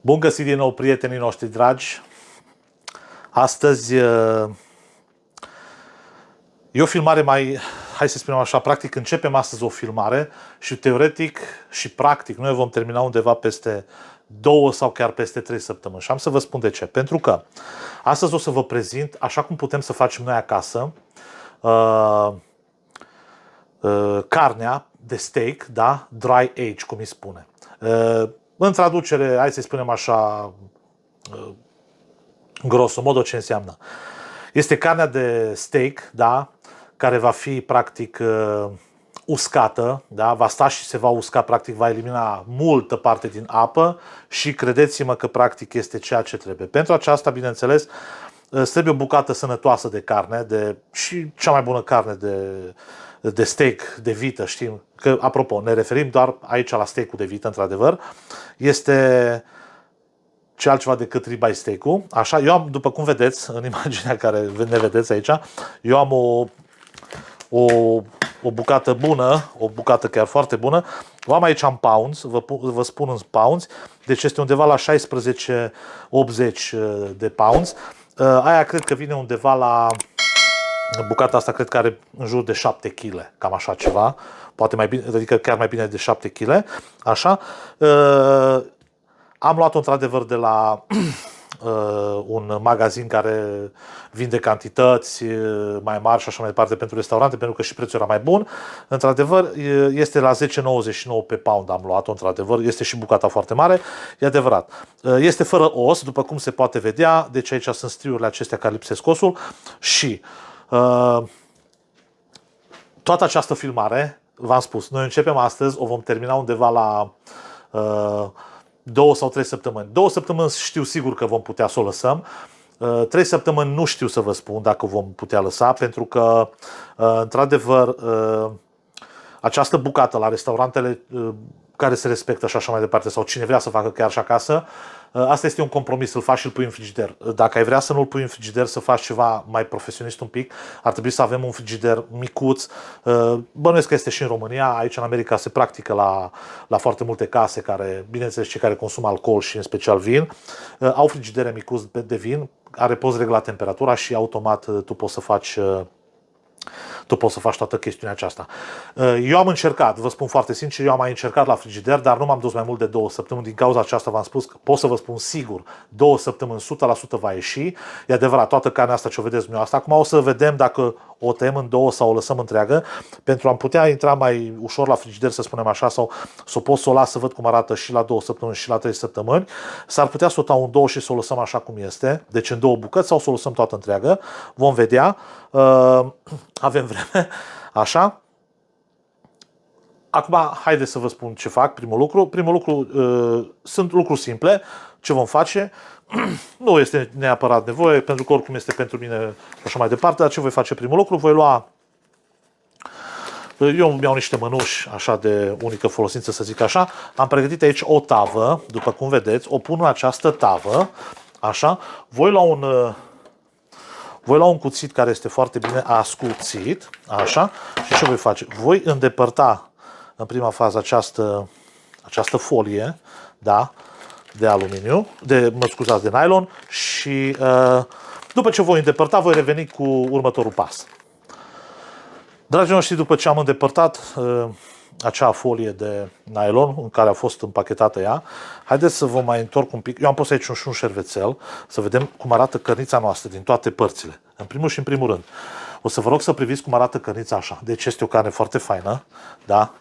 Bun găsit din nou, prietenii noștri dragi. Astăzi e o filmare mai, hai să spunem așa, practic începem astăzi o filmare și teoretic și practic noi vom termina undeva peste 2 sau chiar peste 3 săptămâni. Și am să vă spun de ce. Pentru că astăzi o să vă prezint, așa cum putem să facem noi acasă, carnea de steak, da? Dry age, cum îi spune. În traducere, hai să spunem așa, grosomodo, ce înseamnă. Este carnea de steak, da? Care va fi practic uscată, da? Va sta și se va usca, practic va elimina multă parte din apă și credeți-mă că practic este ceea ce trebuie. Pentru aceasta, bineînțeles, trebuie o bucată sănătoasă de carne, și cea mai bună carne de steak de vită, știm că, apropo, ne referim doar aici la steak-ul de vită, într-adevăr, este ce altceva decât ribeye steak-ul. Așa, eu am, după cum vedeți în imaginea care ne vedeți aici, eu am o bucată bună, o bucată chiar foarte bună. O am aici în pounds, vă spun în pounds, deci este undeva la 16,80 de pounds. Aia cred că vine undeva la, bucata asta cred că are în jur de 7 kg, cam așa ceva, poate mai bine, adică chiar mai bine de 7 kg, așa. Am luat-o într-adevăr de la un magazin care vinde cantități mai mari și așa mai departe pentru restaurante, pentru că și prețul era mai bun. Într-adevăr, este la 10,99 pe pound am luat-o, într-adevăr, este și bucata foarte mare, e adevărat. Este fără os, după cum se poate vedea, deci aici sunt striurile acestea care lipsesc osul și toată această filmare, v-am spus, noi începem astăzi, o vom termina undeva la 2 sau 3 săptămâni. 2 săptămâni știu sigur că vom putea să o lăsăm. 3 săptămâni nu știu să vă spun dacă vom putea lăsa, pentru că, într-adevăr, această bucată la restaurantele care se respectă și așa mai departe, sau cine vrea să facă chiar și acasă, asta este un compromis, să-l faci și îl pui în frigider. Dacă ai vrea să nu-l pui în frigider, să faci ceva mai profesionist un pic, ar trebui să avem un frigider micuț. Bănuiesc că este și în România, aici în America se practică la foarte multe case care, bineînțeles, cei care consumă alcool și în special vin, au frigidere micuț de vin, care poți regla temperatura și automat tu poți să faci toată chestiunea aceasta. Eu am încercat, vă spun foarte sincer, eu am mai încercat la frigider, dar nu m-am dus mai mult de 2 săptămâni. Din cauza aceasta v-am spus că pot să vă spun sigur, 2 săptămâni 100% va ieși. E adevărat, toată carnea asta ce o vedeți dumneavoastră. Acum o să vedem dacă o tăiem în 2 sau o lăsăm întreagă, pentru a putea intra mai ușor la frigider, să spunem așa, sau să o pot să o las să văd cum arată și la 2 săptămâni și la 3 săptămâni. S-ar putea să o tau în 2 și să o lăsăm așa cum este, deci în 2 bucăți, sau să o lăsăm toată întreagă. Vom vedea. Avem vreme. Așa. Acum, haideți să vă spun ce fac. Primul lucru, sunt lucruri simple. Ce vom face? Nu este neapărat nevoie, pentru că oricum este pentru mine și așa mai departe, dar ce voi face primul lucru? Voi lua, eu îmi iau niște mănuși așa de unică folosință, să zic așa. Am pregătit aici o tavă, după cum vedeți, o pun în această tavă, așa. Voi lua un cuțit care este foarte bine ascuțit, așa, și ce voi face? Voi îndepărta în prima fază această folie, da, de aluminiu, de nylon și după ce voi îndepărta, voi reveni cu următorul pas. Dragii noștri, după ce am îndepărtat acea folie de nylon în care a fost împachetată ea, haideți să vă mai întorc un pic. Eu am pus aici un șervețel să vedem cum arată cărnița noastră din toate părțile. În primul și în primul rând. O să vă rog să priviți cum arată cărnița așa. Deci este o carne foarte faină, da?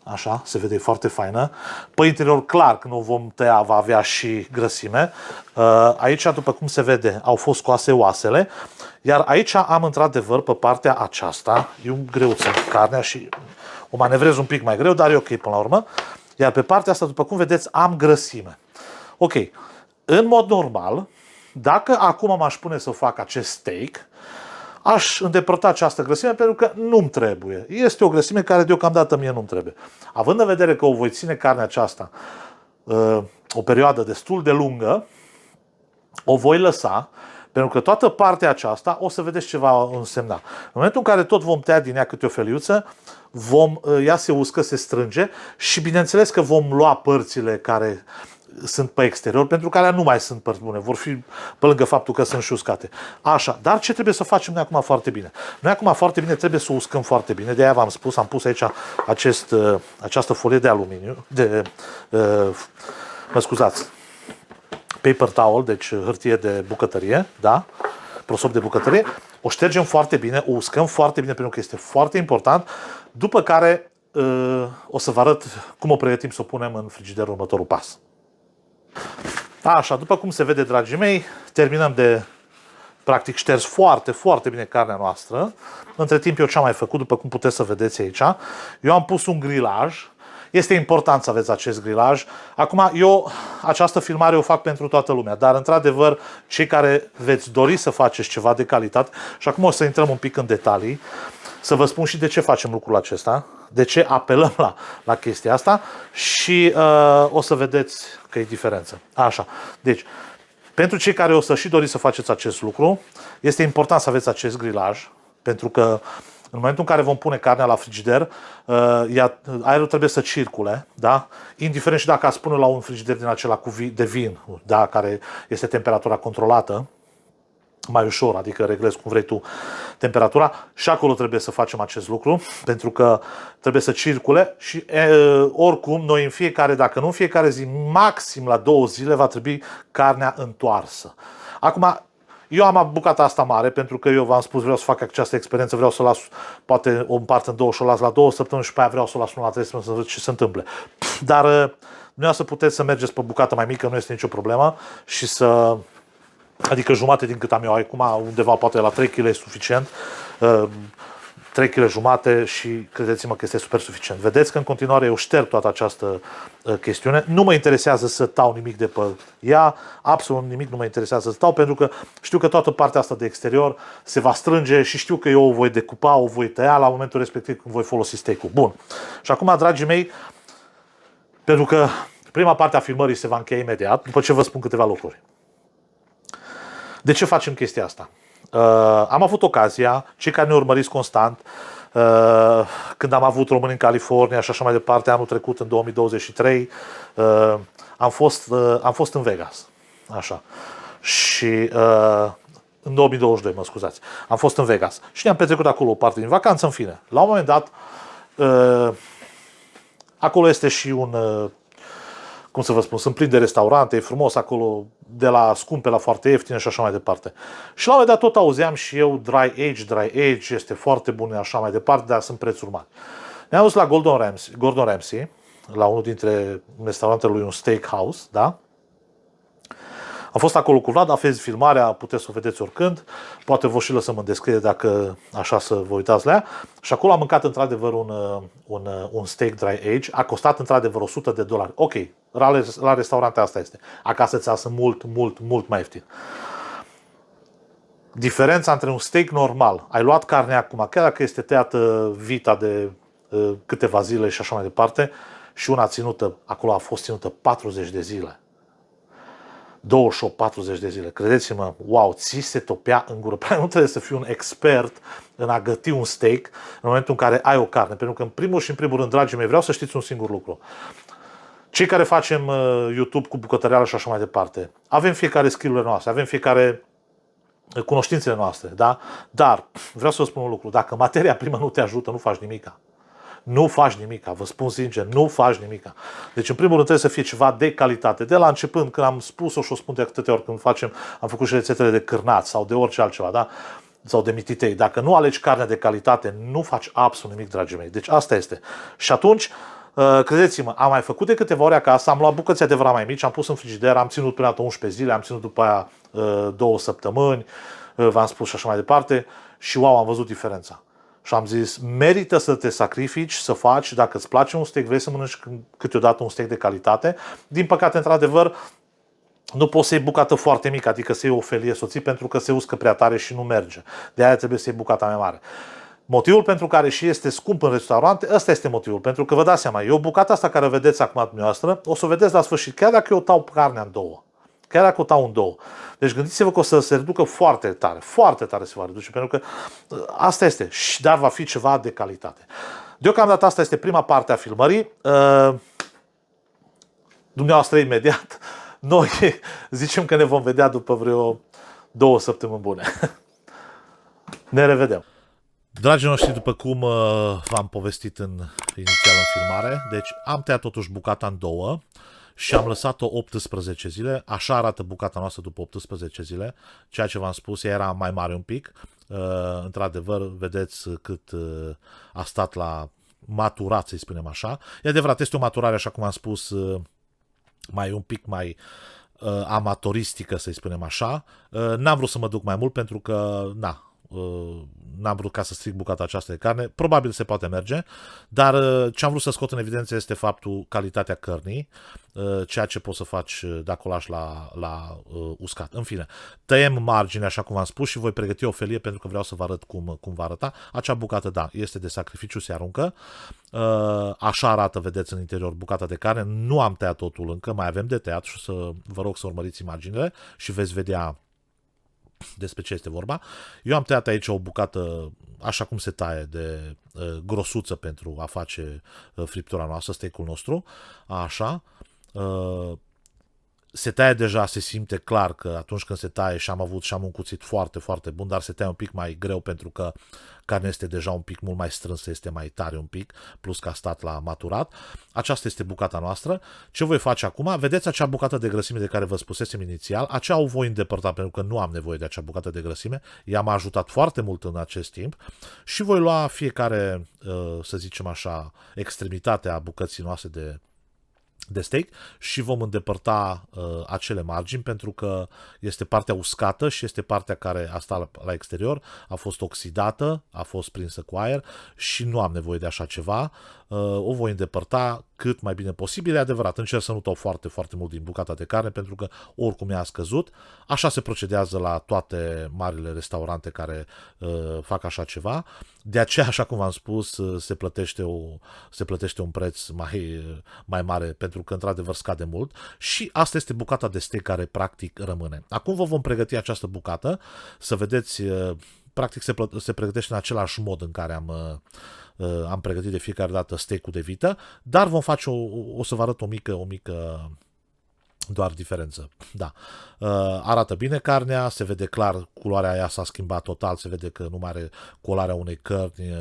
Așa, se vede foarte faină. Pe interior, clar, când o vom tăia, va avea și grăsime. Aici, după cum se vede, au fost scoase oasele. Iar aici am, într-adevăr, pe partea aceasta, e un greuț în carnea și o manevrez un pic mai greu, dar e ok până la urmă. Iar pe partea asta, după cum vedeți, am grăsime. Ok, în mod normal, dacă acum m-aș pune să fac acest steak, aș îndepărta această grăsime pentru că nu-mi trebuie. Este o grăsime care deocamdată mie nu-mi trebuie. Având în vedere că o voi ține carnea aceasta o perioadă destul de lungă, o voi lăsa, pentru că toată partea aceasta o să vedeți ce va însemna. În momentul în care tot vom tăia din ea câte o feliuță, ea se uscă, se strânge și bineînțeles că vom lua părțile care sunt pe exterior, pentru că alea nu mai sunt părți bune, vor fi pe lângă faptul că sunt și uscate. Așa, dar ce trebuie să facem noi acum foarte bine? Noi acum foarte bine trebuie să uscăm foarte bine, de aia v-am spus, am pus aici această folie de aluminiu, mă scuzați, paper towel, deci hârtie de bucătărie, da? Prosop de bucătărie, o ștergem foarte bine, o uscăm foarte bine pentru că este foarte important, după care o să vă arăt cum o pregătim să o punem în frigider următorul pas. Așa, după cum se vede, dragii mei, terminăm de practic șters foarte, foarte bine carnea noastră. Între timp eu ce am mai făcut, după cum puteți să vedeți aici, eu am pus un grilaj. Este important să aveți acest grilaj. Acum, eu această filmare o fac pentru toată lumea, dar într-adevăr, cei care veți dori să faceți ceva de calitate, și acum o să intrăm un pic în detalii, să vă spun și de ce facem lucrul acesta, de ce apelăm la chestia asta și o să vedeți că e diferență. Așa, deci, pentru cei care o să și doriți să faceți acest lucru, este important să aveți acest grilaj, pentru că în momentul în care vom pune carnea la frigider, aerul trebuie să circule, da? Indiferent și dacă ați pune la un frigider din acela de vin, da? Care este temperatura controlată, mai ușor, adică reglezi cum vrei tu temperatura, și acolo trebuie să facem acest lucru, pentru că trebuie să circule și oricum noi în fiecare, dacă nu în fiecare zi, maxim la 2 zile va trebui carnea întoarsă. Acum, eu am bucata asta mare, pentru că eu v-am spus, vreau să fac această experiență, vreau să o las, poate o împart în 2 și o las la 2 săptămâni și pe aia vreau să o las la 3 săptămâni să văd ce se întâmple. Dar dumneavoastră puteți să mergeți pe bucată mai mică, nu este nicio problemă, și să... Adică jumate din cât am eu acum, undeva poate la 3 kg e suficient, 3 kg jumate și credeți-mă că este super suficient. Vedeți că în continuare eu șterg toată această chestiune. Nu mă interesează să tau nimic de pe ea, absolut nimic nu mă interesează să tau, pentru că știu că toată partea asta de exterior se va strânge și știu că eu o voi decupa, o voi tăia la momentul respectiv când voi folosi steak-ul. Bun. Și acum, dragii mei, pentru că prima parte a filmării se va încheia imediat, după ce vă spun câteva lucruri. De ce facem chestia asta? Am avut ocazia, cei care ne urmăriți constant, când am avut români în California și așa mai departe, anul trecut, în 2023, am fost în Vegas. Așa. Și în 2022, mă scuzați. Am fost în Vegas și ne-am petrecut acolo o parte din vacanță, în fine. La un moment dat, acolo este și un... cum să vă spun, sunt plin de restaurante, e frumos acolo, de la scumpe la foarte ieftine și așa mai departe. Și la un moment dat tot auzeam și eu dry age, este foarte bun, așa mai departe, dar sunt prețuri mari. Ne-am dus la Gordon Ramsay, la unul dintre restaurantele lui, un steakhouse, da? Am fost acolo cu Vlad, aveți filmarea, puteți să o vedeți oricând, poate vă și lăsăm în descriere dacă așa să vă uitați la ea. Și acolo am mâncat într-adevăr un steak dry age, a costat într-adevăr $100. Ok, la restaurante asta este. Acasă ți iasă mult mai ieftin. Diferența între un steak normal, ai luat carnea acum, chiar dacă este tăiată vita de câteva zile și așa mai departe, și una ținută, acolo a fost ținută 40 de zile. 28-40 de zile. Credeți-mă, wow, ți se topea în gură. Nu trebuie să fii un expert în a găti un steak în momentul în care ai o carne. Pentru că în primul și în primul rând, dragii mei, vreau să știți un singur lucru. Cei care facem YouTube cu bucătăreală și așa mai departe, avem fiecare skill-urile noastre, avem fiecare cunoștințele noastre, da? Dar vreau să vă spun un lucru. Dacă materia primă nu te ajută, nu faci nimica. Nu faci nimica, vă spun sincer, nu faci nimica. Deci, în primul rând, trebuie să fie ceva de calitate. De la începând, când am spus-o și o spun de atâtea ori, când am făcut și rețetele de cârnați sau de orice altceva, da? Sau de mititei. Dacă nu alegi carne de calitate, nu faci absolut nimic, dragii mei. Deci, asta este. Și atunci, credeți-mă, am mai făcut de câteva ori acasă, am luat bucăți adevărat mai mici, am pus în frigider, am ținut până la 11 zile, am ținut după aia 2 săptămâni, v-am spus și așa mai departe, și wow, am văzut diferența. Și am zis, merită să te sacrifici, să faci, dacă îți place un steak, vrei să mănânci câteodată un steak de calitate. Din păcate, într-adevăr, nu poți să iei bucată foarte mică, adică să iei o felie soții, pentru că se uscă prea tare și nu merge. De aia trebuie să iei bucata mai mare. Motivul pentru care și este scump în restaurante, ăsta este motivul. Pentru că vă dați seama, eu bucata asta care vedeți acum dumneavoastră, o să o vedeți la sfârșit, chiar dacă eu tau carnea în două. Chiar dacă o tau în două. Deci gândiți-vă că o să se reducă foarte tare se va reduce, pentru că asta este, dar va fi ceva de calitate. Deocamdată asta este prima parte a filmării. dumneavoastră imediat. Noi zicem că ne vom vedea după vreo 2 săptămâni bune. Ne revedem. Dragii noștri, după cum v-am povestit inițial în filmare, deci am tăiat totuși bucata în două și am lăsat-o 18 zile. Așa arată bucata noastră după 18 zile. Ceea ce v-am spus, ea era mai mare un pic. Într-adevăr, vedeți cât a stat la maturat, să-i spunem așa. E adevărat, este o maturare, așa cum am spus, mai un pic mai amatoristică, să-i spunem așa. N-am vrut să mă duc mai mult pentru că, n-am vrut ca să stric bucata aceasta de carne. Probabil se poate merge, dar ce am vrut să scot în evidență este faptul, calitatea cărnii, ceea ce poți să faci dacă o lași la uscat. În fine, tăiem marginea, așa cum v-am spus, și voi pregăti o felie pentru că vreau să vă arăt cum va arăta. Acea bucată, da, este de sacrificiu, se aruncă. Așa arată, vedeți, în interior bucata de carne. Nu am tăiat totul încă, mai avem de tăiat și vă rog să urmăriți imaginile și veți vedea despre ce este vorba. Eu am tăiat aici o bucată așa cum se taie, de grosuță, pentru a face friptura noastră, steak-ul nostru. Așa. Se taie deja, se simte clar că atunci când se taie, și am un cuțit foarte, foarte bun, dar se taie un pic mai greu pentru că carnea este deja un pic mult mai strânsă, este mai tare un pic, plus că a stat la maturat. Aceasta este bucata noastră. Ce voi face acum? Vedeți acea bucată de grăsime de care vă spusesem inițial? Aceea o voi îndepărta pentru că nu am nevoie de acea bucată de grăsime. Ea m-a ajutat foarte mult în acest timp și voi lua fiecare, să zicem așa, extremitate a bucății noastre de steak și vom îndepărta acele margini, pentru că este partea uscată și este partea care a stat la exterior, a fost oxidată, a fost prinsă cu aer și nu am nevoie de așa ceva. O voi îndepărta cât mai bine posibil. E adevărat, încerc să nu tau foarte, foarte mult din bucata de carne pentru că oricum ea a scăzut. Așa se procedează la toate marile restaurante care fac așa ceva. De aceea, așa cum v-am spus, se plătește un preț mai mare, pentru că într-adevăr scade mult. Și asta este bucata de steak care practic rămâne. Acum vă vom pregăti această bucată, să vedeți, practic se pregătește în același mod în care am pregătit de fiecare dată steak-ul de vită, dar vom face o să vă arăt o mică doar diferență. Da. Arată bine carnea, se vede clar, culoarea aia s-a schimbat total, se vede că nu mai are culoarea unei cărni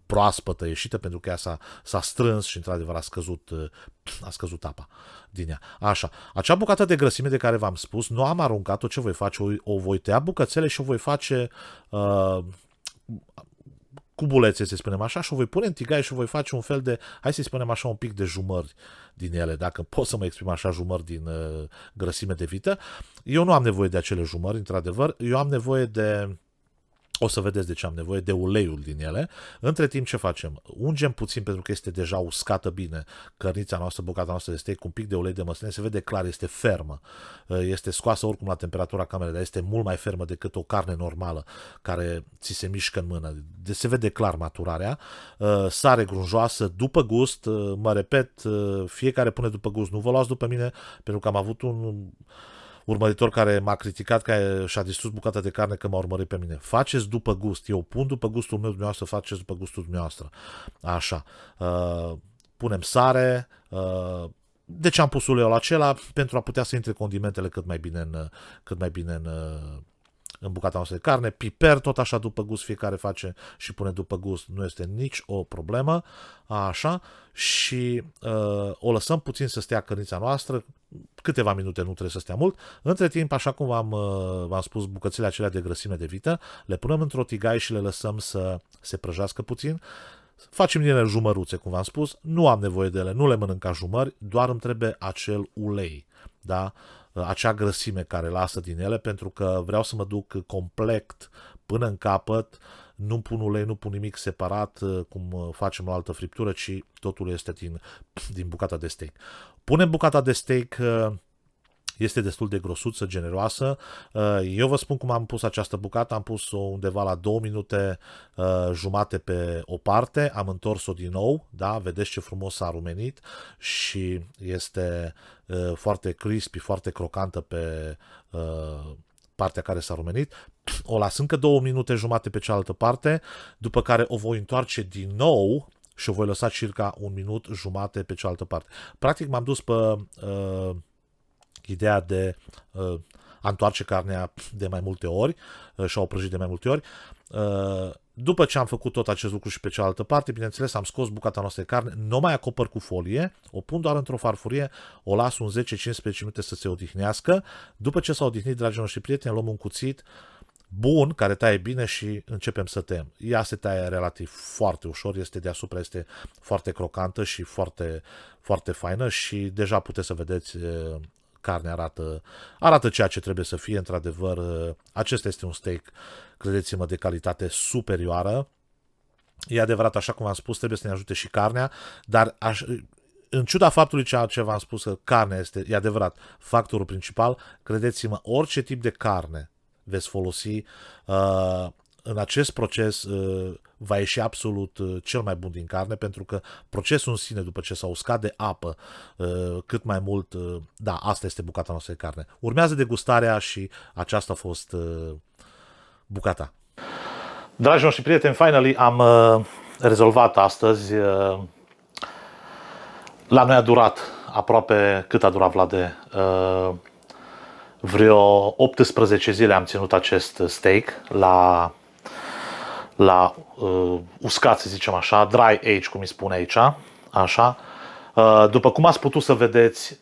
proaspătă, ieșită, pentru că ea s-a strâns și într-adevăr a scăzut apa din ea. Așa. Acea bucată de grăsime de care v-am spus, nu am aruncat-o. Ce voi face? O voi tăia bucățele și o voi face cubulețe, să spunem așa, și o voi pune în tigaie și o voi face un fel de, hai să spunem așa, un pic de jumări din ele, dacă pot să mă exprim așa, jumări din grăsime de vită. Eu nu am nevoie de acele jumări, într-adevăr, eu am nevoie de, o să vedeți de ce am nevoie, de uleiul din ele. Între timp ce facem? Ungem puțin, pentru că este deja uscată bine cărnița noastră, bucata noastră de steak, cu un pic de ulei de măsline, se vede clar, este fermă. Este scoasă oricum la temperatura camerei, dar este mult mai fermă decât o carne normală care ți se mișcă în mână. Deci se vede clar maturarea. Sare grunjoasă, după gust, mă repet, fiecare pune după gust. Nu vă luați după mine, pentru că am avut un urmăritor care m-a criticat că și-a distrus bucata de carne că m-a urmărit pe mine. Faceți după gust. Eu pun după gustul meu, dumneavoastră faceți după gustul dumneavoastră. Așa. Punem sare. De ce am pus uleiul acela? Pentru a putea să intre condimentele cât mai bine în bucata noastră de carne. Piper, tot așa după gust, fiecare face și pune după gust, nu este nici o problemă. Așa. Și o lăsăm puțin să stea cărnița noastră, câteva minute, nu trebuie să stea mult. Între timp, așa cum v-am spus, bucățile acelea de grăsime de vită, le punem într-o tigaie și le lăsăm să se prăjească puțin. Facem din ele jumăruțe, cum v-am spus, nu am nevoie de ele, nu le mănânc ca jumări, doar îmi trebuie acel ulei, da? Acea grăsime care lasă din ele, pentru că vreau să mă duc complet până în capăt, nu pun ulei, nu pun nimic separat, cum facem o altă friptură, ci totul este din bucata de steak. Punem bucata de steak, este destul de grosuță, generoasă. Eu vă spun cum am pus această bucată, am pus-o undeva la 2 minute jumate pe o parte, am întors-o din nou, da? Vedeți ce frumos s-a rumenit și este foarte crispy, foarte crocantă pe partea care s-a rumenit. O las încă 2 minute jumate pe cealaltă parte, după care o voi întoarce din nou și o voi lăsa circa un minut jumate pe cealaltă parte. Practic m-am dus pe ideea de a întoarce carnea de mai multe ori și a o prăji de mai multe ori. După ce am făcut tot acest lucru și pe cealaltă parte, bineînțeles, am scos bucata noastră de carne, nu mai acopăr cu folie, o pun doar într-o farfurie, o las un 10-15 minute să se odihnească. După ce s-a odihnit, dragii noștri prieteni, luăm un cuțit bun, care taie bine și începem să tăiem. Ea se taie relativ foarte ușor, este deasupra, este foarte crocantă și foarte, foarte faină și deja puteți să vedeți, carnea arată ceea ce trebuie să fie, într-adevăr. Acesta este un steak, credeți-mă, de calitate superioară. E adevărat, așa cum am spus, trebuie să ne ajute și carnea, dar în ciuda faptului ce v-am spus, că carnea este, e adevărat, factorul principal, credeți-mă, orice tip de carne veți folosi în acest proces, va ieși absolut cel mai bun din carne, pentru că procesul în sine, după ce s-a uscat de apă cât mai mult, da, asta este bucata noastră de carne. Urmează degustarea și aceasta a fost bucata. Dragii noștri prieteni, finally am rezolvat astăzi. La noi a durat aproape, cât a durat, Vlade? Vreo 18 zile am ținut acest steak la uscat, să zicem așa, dry age, cum îi spune aici, așa. După cum ați putut să vedeți,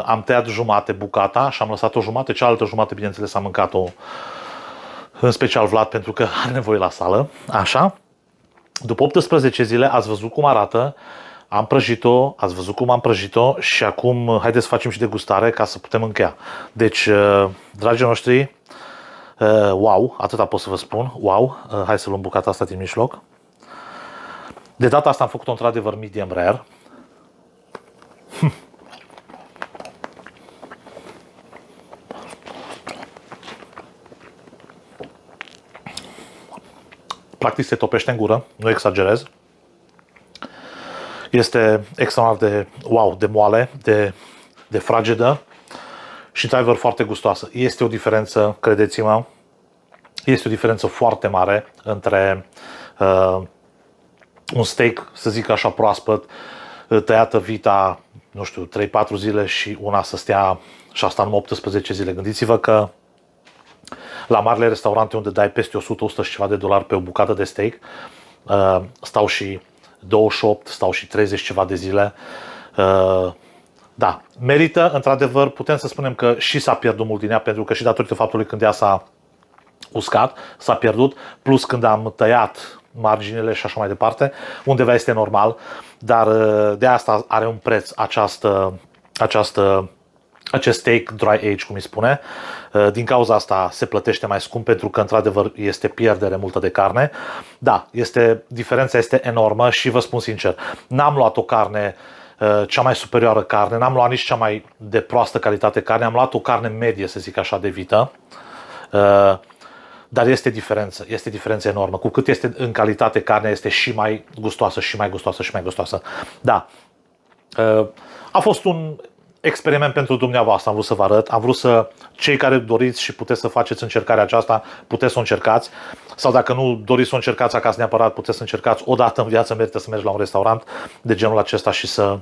am tăiat jumate bucata și am lăsat o jumate, cealaltă jumate, bineînțeles, am mâncat-o, în special Vlad, pentru că are nevoie la sală, așa. După 18 zile, ați văzut cum arată, am prăjit-o, ați văzut cum am prăjit-o și acum haideți să facem și degustare ca să putem încheia. Deci, dragii noștri, wow, atâta pot să vă spun, wow, hai să luăm bucata asta din mijloc. De data asta am făcut-o într-adevăr medium rare. Practic se topește în gură, nu exagerez. Este extraordinar de wow, de moale, de fragedă și într-adevăr foarte gustoasă. Este o diferență, credeți-mă, este o diferență foarte mare între un steak, să zic așa, proaspăt, tăiată vita, nu știu, 3-4 zile și una să stea și asta în 18 zile. Gândiți-vă că la marile restaurante unde dai peste 100-100 și ceva de dolari pe o bucată de steak, stau și 28, stau și 30 ceva de zile. Da, merită, într-adevăr, putem să spunem că și s-a pierdut mult din ea, pentru că și datorită faptului când ea s-a uscat, s-a pierdut, plus când am tăiat marginile și așa mai departe, undeva este normal, dar de asta are un preț acest steak dry age, cum îi spune. Din cauza asta se plătește mai scump, pentru că într-adevăr este pierdere multă de carne. Da, diferența este enormă și vă spun sincer, n-am luat o carne, cea mai superioară carne, n-am luat nici cea mai de proastă calitate carne, am luat o carne medie, să zic așa, de vită. Dar este diferență enormă. Cu cât este în calitate carnea, este și mai gustoasă, și mai gustoasă, și mai gustoasă. Da, a fost un experiment pentru dumneavoastră, am vrut să vă arăt, am vrut să, cei care doriți și puteți să faceți încercarea aceasta, puteți să o încercați, sau dacă nu doriți să o încercați acasă neapărat, puteți să încercați odată în viață, merită să mergi la un restaurant de genul acesta și să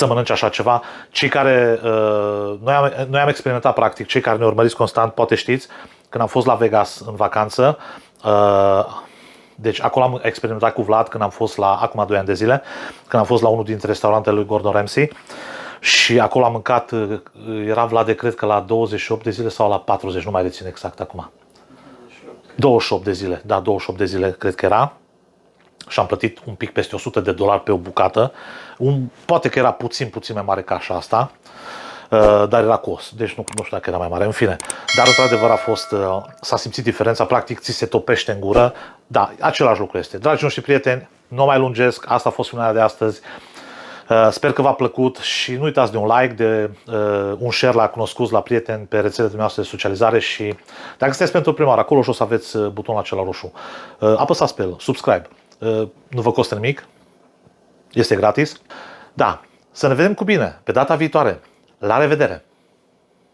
mănânci așa ceva. Cei care, noi am experimentat practic, cei care ne urmăriți constant, poate știți, când am fost la Vegas în vacanță, deci acolo am experimentat cu Vlad când am fost acum 2 ani de zile, când am fost la unul dintre restaurantele lui Gordon Ramsay și acolo am mâncat, era Vlad de cred că la 28 de zile sau la 40, nu mai rețin exact acum. 28 de zile, da, 28 de zile cred că era. Și am plătit un pic peste $100 pe o bucată. Poate că era puțin mai mare ca așa asta, dar era cost. Deci nu știu dacă era mai mare, în fine. Dar într-adevăr s-a simțit diferența, practic ți se topește în gură. Da, același lucru este. Dragii noștri prieteni, nu mai lungesc, asta a fost filmarea de astăzi. Sper că v-a plăcut și nu uitați de un like, de un share la cunoscuți, la prieteni, pe rețelele dumneavoastră de socializare și dacă sunteți pentru prima oară, acolo jos o să aveți butonul acela roșu. Apăsați pe el, subscribe. Nu vă costă nimic, este gratis. Da, să ne vedem cu bine pe data viitoare. La revedere!